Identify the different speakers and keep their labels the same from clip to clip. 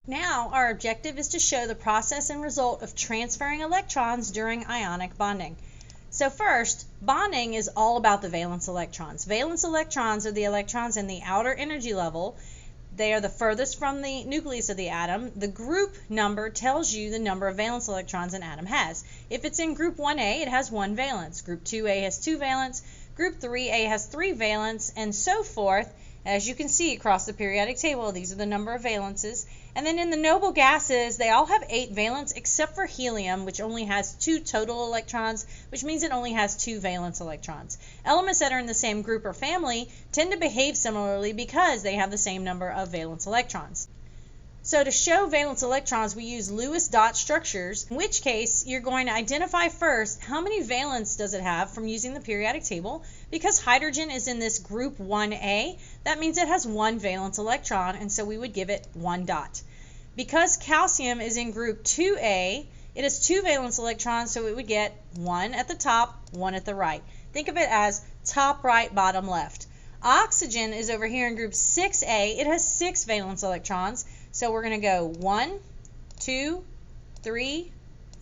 Speaker 1: Now our objective is to show the process and result of transferring electrons during ionic bonding. So first, bonding is all about the valence electrons. Valence electrons are the electrons in the outer energy level. They are the furthest from the nucleus of the atom. The group number tells you the number of valence electrons an atom has. If it's in group 1A, it has 1 valence. Group 2A has 2 valence. Group 3A has 3 valence, and so forth. As you can see across the periodic table, these are the number of valences. And then in the noble gases, they all have 8 valence except for helium, which only has 2 total electrons, which means it only has 2 valence electrons. Elements that are in the same group or family tend to behave similarly because they have the same number of valence electrons. So to show valence electrons, we use Lewis dot structures, in which case you're going to identify first how many valence does it have from using the periodic table. Because hydrogen is in this group 1A, that means it has 1 valence electron, and so we would give it 1 dot. Because calcium is in group 2A, it has 2 valence electrons, so it would get 1 at the top, 1 at the right. Think of it as top right, bottom left. Oxygen is over here in group 6A. It has 6 valence electrons, so we're going to go 1, 2, 3,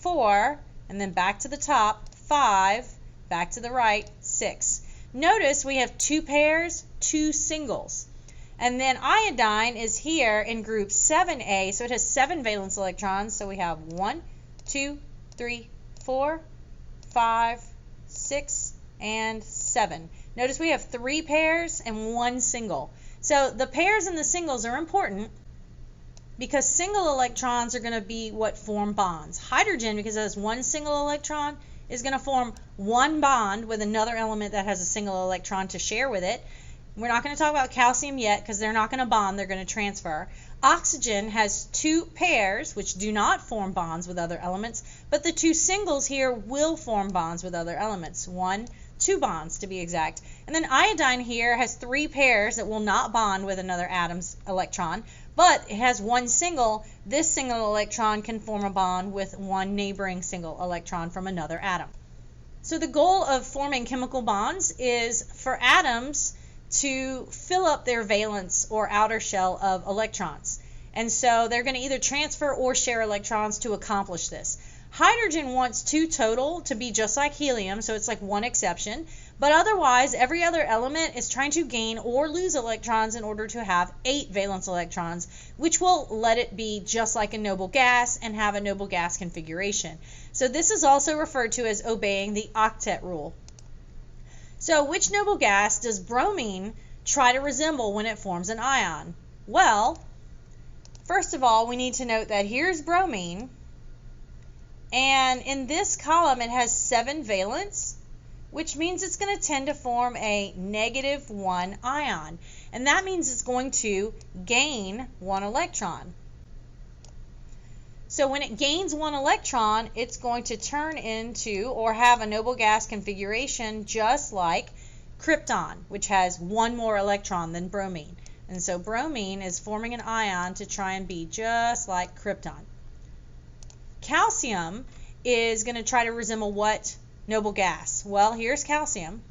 Speaker 1: 4, and then back to the top, 5, back to the right, 6. Notice we have 2 pairs, 2 singles. And then iodine is here in group 7A, so it has 7 valence electrons. So we have 1, 2, 3, 4, 5, 6, and 7. Notice we have 3 pairs and 1 single. So the pairs and the singles are important because single electrons are going to be what form bonds. Hydrogen, because it has 1 single electron, is going to form 1 bond with another element that has a single electron to share with it. We're not going to talk about calcium yet because they're not going to bond, they're going to transfer. Oxygen has 2 pairs which do not form bonds with other elements, but the 2 singles here will form bonds with other elements. 2 bonds to be exact. And then iodine here has 3 pairs that will not bond with another atom's electron, but it has 1 single. This single electron can form a bond with 1 neighboring single electron from another atom. So the goal of forming chemical bonds is for atoms to fill up their valence or outer shell of electrons. And so they're going to either transfer or share electrons to accomplish this. Hydrogen wants 2 total to be just like helium, so it's like 1 exception. But otherwise, every other element is trying to gain or lose electrons in order to have 8 valence electrons, which will let it be just like a noble gas and have a noble gas configuration. So this is also referred to as obeying the octet rule. So which noble gas does bromine try to resemble when it forms an ion? Well, first of all, we need to note that here's bromine, and in this column it has 7 valence, which means it's going to tend to form a -1 ion, and that means it's going to gain 1 electron. So when it gains 1 electron, it's going to turn into or have a noble gas configuration just like krypton, which has 1 more electron than bromine. And so bromine is forming an ion to try and be just like krypton. Calcium is going to try to resemble what noble gas? Well, here's calcium.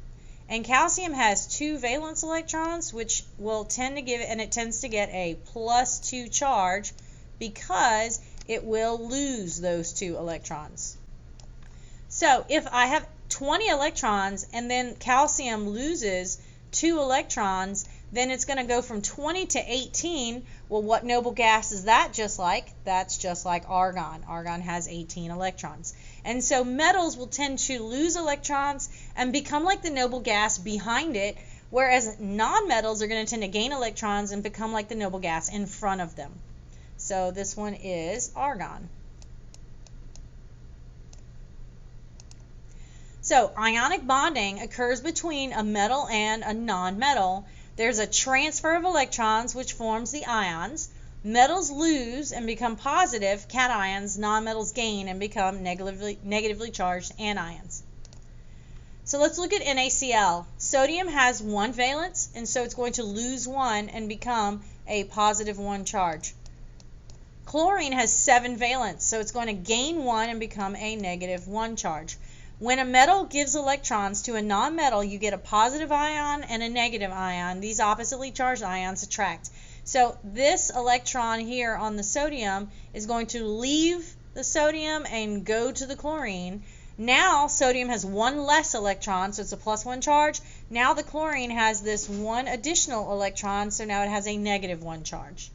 Speaker 1: And calcium has 2 valence electrons, which will tend to give it, and it tends to get a +2 charge because it will lose those 2 electrons. So if I have 20 electrons and then calcium loses 2 electrons, then it's going to go from 20 to 18. Well, what noble gas is that just like? That's just like argon. Argon has 18 electrons. And so metals will tend to lose electrons and become like the noble gas behind it, whereas nonmetals are going to tend to gain electrons and become like the noble gas in front of them. So this one is argon. So ionic bonding occurs between a metal and a nonmetal. There's a transfer of electrons which forms the ions. Metals lose and become positive cations. Nonmetals gain and become negatively charged anions. So let's look at NaCl. Sodium has 1 valence, and so it's going to lose 1 and become a +1 charge. Chlorine has 7 valence, so it's going to gain 1 and become a -1 charge. When a metal gives electrons to a nonmetal, you get a positive ion and a negative ion. These oppositely charged ions attract. So this electron here on the sodium is going to leave the sodium and go to the chlorine. Now sodium has one less electron, so it's a +1 charge. Now the chlorine has this one additional electron, so now it has a -1 charge.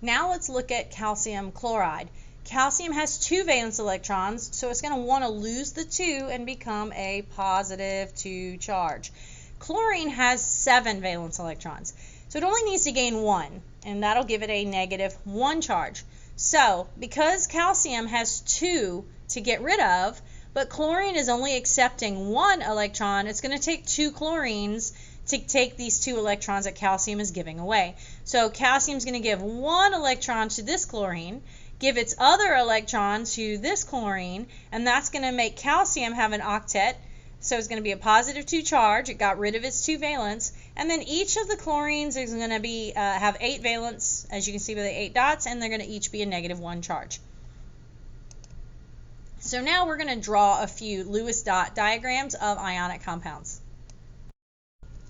Speaker 1: Now let's look at calcium chloride. Calcium has 2 valence electrons, so it's going to want to lose the 2 and become a +2 charge. Chlorine has 7 valence electrons, so it only needs to gain 1, and that'll give it a -1 charge. So because calcium has 2 to get rid of, but chlorine is only accepting 1 electron, it's going to take 2 chlorines to take these 2 electrons that calcium is giving away. So calcium is going to give 1 electron to this chlorine, give its other electron to this chlorine, and that's going to make calcium have an octet. So it's going to be a +2 charge. It got rid of its 2 valence, and then each of the chlorines is going to be have 8 valence, as you can see by the 8 dots, and they're going to each be a -1 charge. So now we're going to draw a few Lewis dot diagrams of ionic compounds.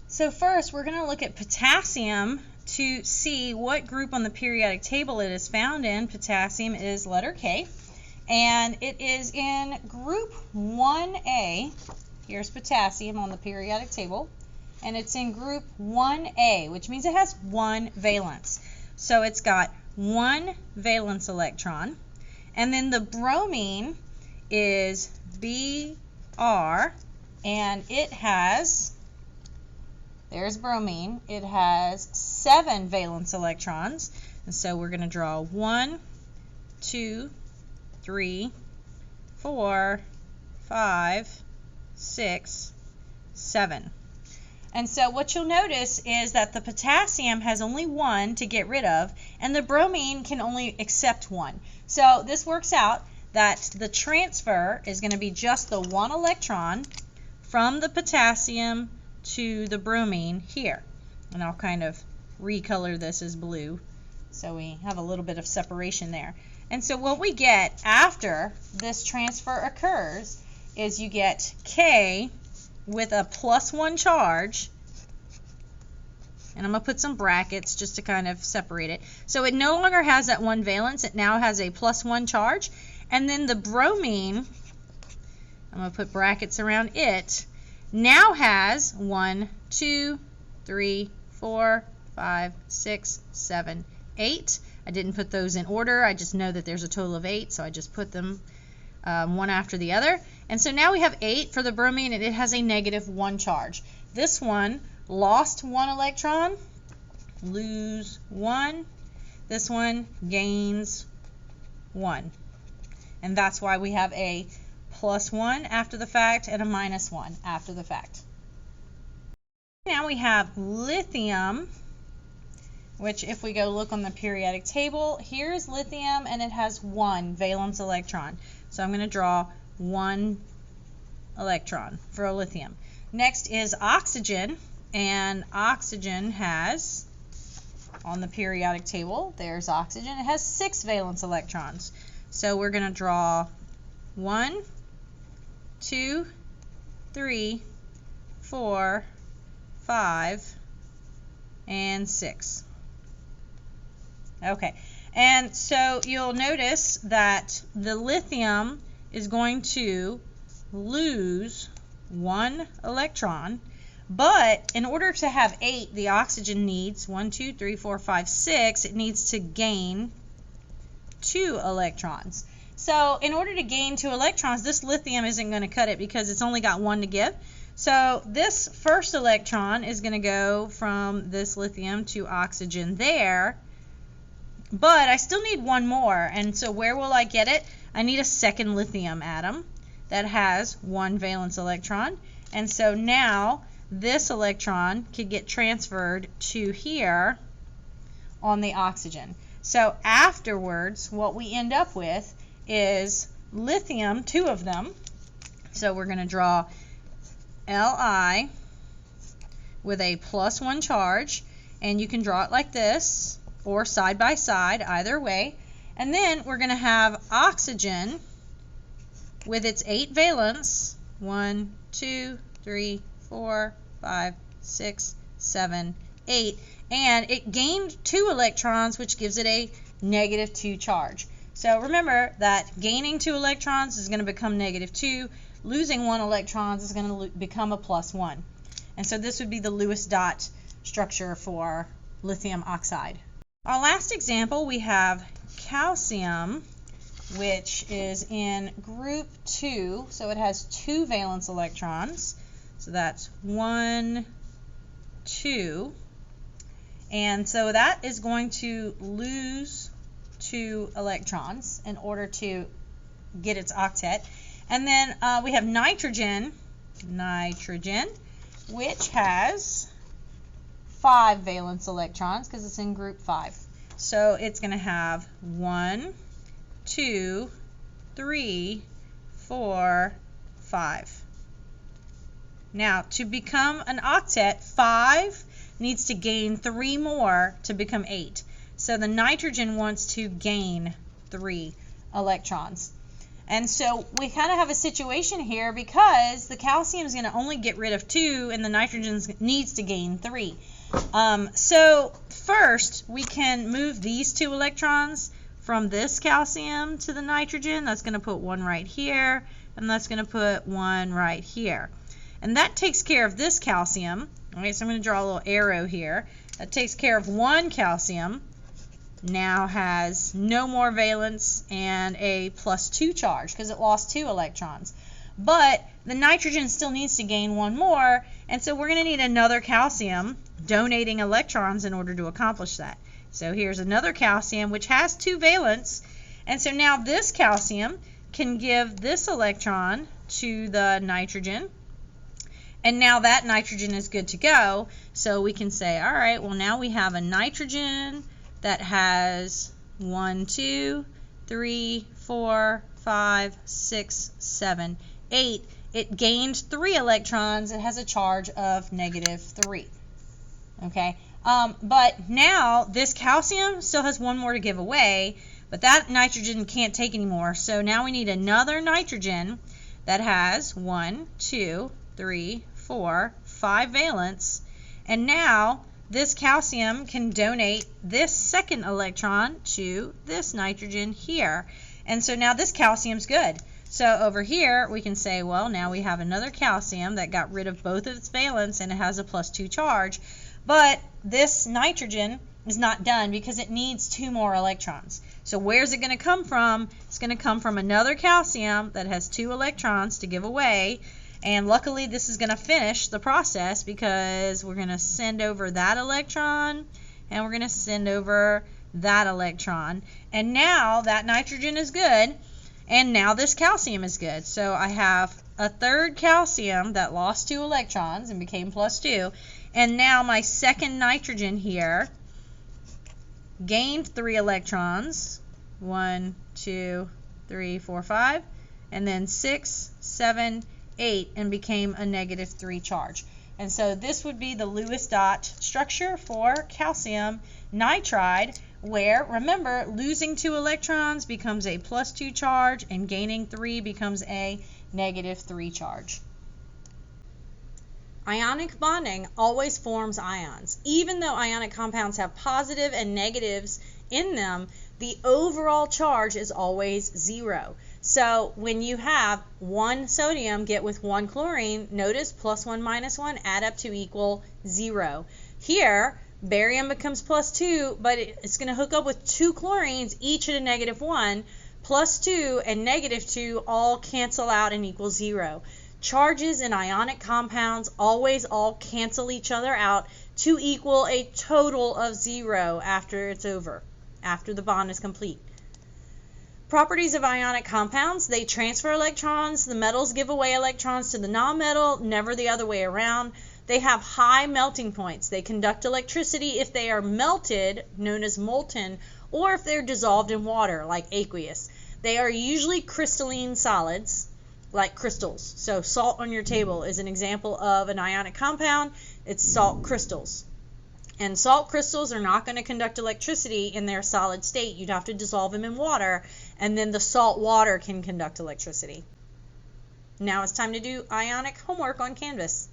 Speaker 1: So first we're going to look at potassium to see what group on the periodic table it is found in. Potassium is letter K, and it is in group 1A. Here's potassium on the periodic table, and it's in group 1A, which means it has 1 valence. So it's got 1 valence electron, and then the bromine is Br, and it has, there's bromine, it has 7 valence electrons, and so we're going to draw 1, 2, 3, 4, 5, 6, 7. And so what you'll notice is that the potassium has only 1 to get rid of, and the bromine can only accept 1. So this works out that the transfer is going to be just the 1 electron from the potassium to the bromine here. And I'll kind of recolor this as blue so we have a little bit of separation there. And so what we get after this transfer occurs is you get K with a +1 charge, and I'm going to put some brackets just to kind of separate it. So it no longer has that 1 valence, it now has a +1 charge. And then the bromine, I'm going to put brackets around it, now has 1, 2, 3, 4, 5, 6, 7, 8. I didn't put those in order. I just know that there's a total of 8, so I just put them one after the other. And so now we have 8 for the bromine, and it has a -1 charge. This one lost 1 electron, lose 1. This one gains 1. And that's why we have a +1 after the fact and a -1 after the fact. Now we have lithium, which if we go look on the periodic table, here's lithium, and it has 1 valence electron. So I'm going to draw 1 electron for a lithium. Next is oxygen, and oxygen has, on the periodic table, there's oxygen. It has 6 valence electrons. So we're going to draw 1, 2, 3, 4, 5, and 6. Okay, and so you'll notice that the lithium is going to lose 1 electron, but in order to have 8, the oxygen needs 1, 2, 3, 4, 5, 6. It needs to gain 2 electrons. So in order to gain 2 electrons, this lithium isn't going to cut it because it's only got 1 to give. So this first electron is going to go from this lithium to oxygen there, but I still need 1 more. And so where will I get it? I need a second lithium atom that has 1 valence electron. And so now this electron could get transferred to here on the oxygen. So afterwards, what we end up with is lithium, 2 of them. So we're going to draw Li with a +1 charge, and you can draw it like this or side by side, either way. And then we're going to have oxygen with its 8 valence, 1, 2, 3, 4, 5, 6, 7, 8, and it gained 2 electrons, which gives it a -2 charge. So remember that gaining 2 electrons is going to become -2, losing 1 electron is going to become a +1. And so this would be the Lewis dot structure for lithium oxide. Our last example, we have calcium, which is in group 2, so it has 2 valence electrons. So that's 1, 2, and so that is going to lose 2 electrons in order to get its octet. And then we have nitrogen, which has 5 valence electrons because it's in group 5. So it's going to have 1, 2, 3, 4, 5. Now, to become an octet, 5 needs to gain 3 more to become 8. So the nitrogen wants to gain 3 electrons. And so we kind of have a situation here because the calcium is going to only get rid of 2 and the nitrogen needs to gain 3. So first we can move these 2 electrons from this calcium to the nitrogen. That's going to put 1 right here, and that's going to put 1 right here. And that takes care of this calcium. Okay, so I'm going to draw a little arrow here. That takes care of 1 calcium. Now has no more valence and a +2 charge because it lost 2 electrons. But the nitrogen still needs to gain 1 more, and so we're going to need another calcium donating electrons in order to accomplish that. So here's another calcium which has 2 valence, and so now this calcium can give this electron to the nitrogen, and now that nitrogen is good to go. So we can say, all right, well now we have a nitrogen that has 1, 2, 3, 4, 5, 6, 7, 8. It gained 3 electrons. It has a charge of -3. Okay, but now this calcium still has 1 more to give away, but that nitrogen can't take anymore. So now we need another nitrogen that has 1, 2, 3, 4, 5 valence, and now this calcium can donate this second electron to this nitrogen here. And so now this calcium's good. So over here we can say, well, now we have another calcium that got rid of both of its valence and it has a +2 charge. But this nitrogen is not done because it needs 2 more electrons. So where's it going to come from? It's going to come from another calcium that has 2 electrons to give away. And luckily this is going to finish the process because we're going to send over that electron and we're going to send over that electron. And now that nitrogen is good, and now this calcium is good. So I have a third calcium that lost 2 electrons and became +2. And now my second nitrogen here gained 3 electrons. 1, 2, 3, 4, 5. And then 6, 7, 8, and became a -3 charge. And so this would be the Lewis dot structure for calcium nitride, where, remember, losing 2 electrons becomes a +2 charge and gaining 3 becomes a -3 charge. Ionic bonding always forms ions. Even though ionic compounds have positive and negatives in them, the overall charge is always 0. So when you have 1 sodium get with 1 chlorine, notice +1 - 1 add up to equal 0. Here, barium becomes +2, but it's going to hook up with 2 chlorines, each at a -1. +2 and -2 all cancel out and equal 0. Charges in ionic compounds always all cancel each other out to equal a total of 0 after it's over, after the bond is complete. Properties of ionic compounds: they transfer electrons. The metals give away electrons to the nonmetal, never the other way around. They have high melting points. They conduct electricity if they are melted, known as molten, or if they're dissolved in water, like aqueous. They are usually crystalline solids, like crystals. So salt on your table is an example of an ionic compound. It's salt crystals. And salt crystals are not going to conduct electricity in their solid state. You'd have to dissolve them in water, and then the salt water can conduct electricity. Now it's time to do ionic homework on Canvas.